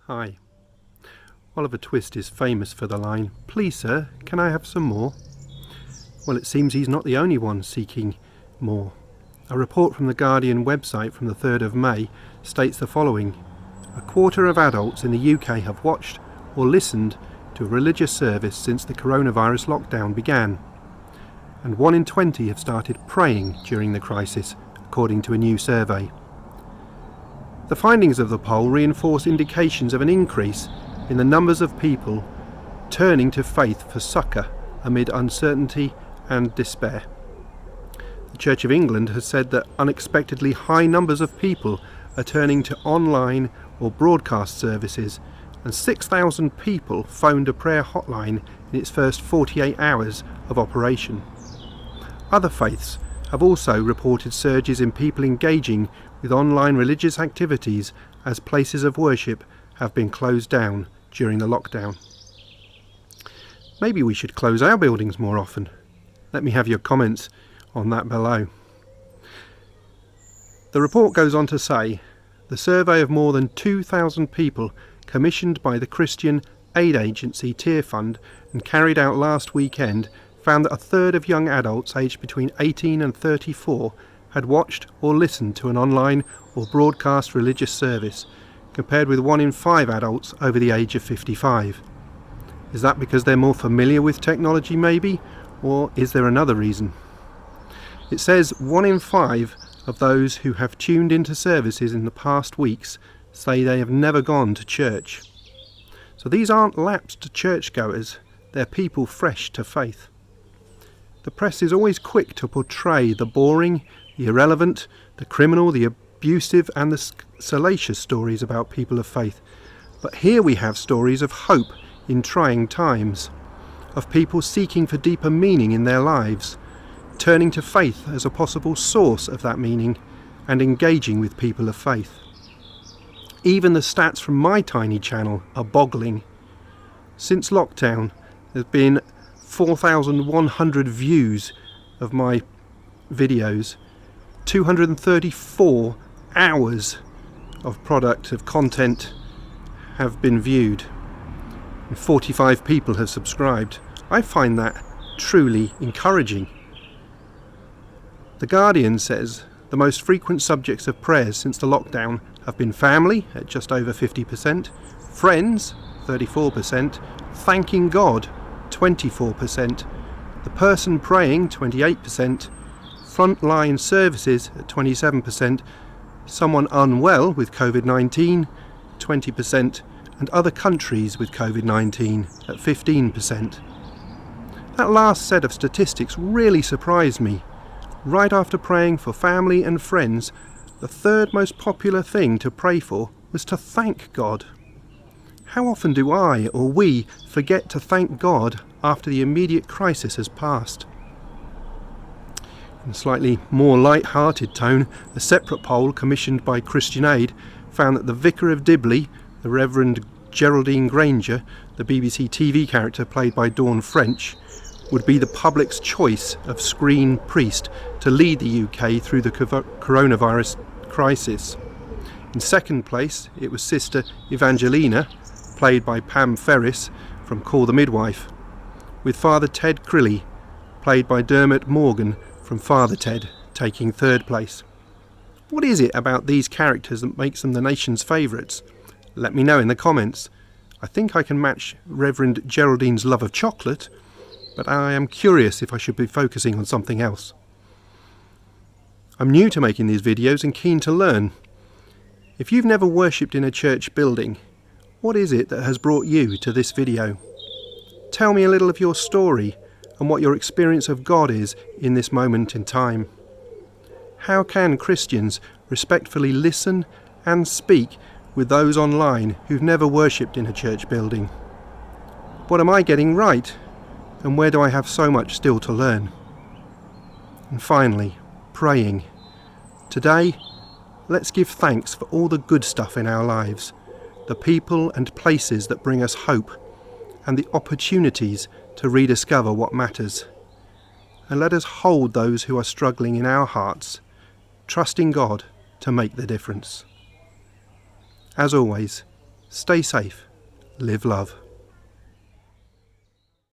Hi. Oliver Twist is famous for the line, "Please sir, can I have some more?" Well, it seems he's not the only one seeking more. A report from the Guardian website from the 3rd of May states the following: a quarter of adults in the UK have watched or listened to a religious service since the coronavirus lockdown began, and 1 in 20 have started praying during the crisis, according to a new survey. The findings of the poll reinforce indications of an increase in the numbers of people turning to faith for succour amid uncertainty and despair. The Church of England has said that unexpectedly high numbers of people are turning to online or broadcast services, and 6,000 people phoned a prayer hotline in its first 48 hours of operation. Other faiths have also reported surges in people engaging with online religious activities as places of worship have been closed down during the lockdown. Maybe we should close our buildings more often. Let me have your comments on that below. The report goes on to say the survey of more than 2,000 people commissioned by the Christian aid agency Tear Fund and carried out last weekend found that a third of young adults aged between 18 and 34 had watched or listened to an online or broadcast religious service, compared with 1 in 5 adults over the age of 55. Is that because they're more familiar with technology maybe, or is there another reason? It says 1 in 5 of those who have tuned into services in the past weeks say they have never gone to church. So these aren't lapsed churchgoers, they're people fresh to faith. The press is always quick to portray the boring, the irrelevant, the criminal, the abusive and the salacious stories about people of faith. But here we have stories of hope in trying times, of people seeking for deeper meaning in their lives, turning to faith as a possible source of that meaning and engaging with people of faith. Even the stats from my tiny channel are boggling. Since lockdown, there's been 4,100 views of my videos, 234 hours of content have been viewed, and 45 people have subscribed. I find that truly encouraging. The Guardian says the most frequent subjects of prayers since the lockdown have been family at just over 50%, friends 34%, thanking God 24%, the person praying 28%, frontline services at 27%, someone unwell with COVID-19 20%, and other countries with COVID-19 at 15%. That last set of statistics really surprised me. Right after praying for family and friends, the third most popular thing to pray for was to thank God. How often do I or we forget to thank God after the immediate crisis has passed? In a slightly more light-hearted tone, a separate poll commissioned by Christian Aid found that the Vicar of Dibley, the Reverend Geraldine Granger, the BBC TV character played by Dawn French, would be the public's choice of screen priest to lead the UK through the coronavirus crisis. In second place, it was Sister Evangelina, played by Pam Ferris from Call the Midwife, with Father Ted Crilly, played by Dermot Morgan from Father Ted, taking third place. What is it about these characters that makes them the nation's favourites? Let me know in the comments. I think I can match Reverend Geraldine's love of chocolate, but I am curious if I should be focusing on something else. I'm new to making these videos and keen to learn. If you've never worshipped in a church building, what is it that has brought you to this video? Tell me a little of your story and what your experience of God is in this moment in time. How can Christians respectfully listen and speak with those online who've never worshipped in a church building? What am I getting right? And where do I have so much still to learn? And finally, praying. Today, let's give thanks for all the good stuff in our lives, the people and places that bring us hope, and the opportunities to rediscover what matters. And let us hold those who are struggling in our hearts, trusting God to make the difference. As always, Stay safe. Live love.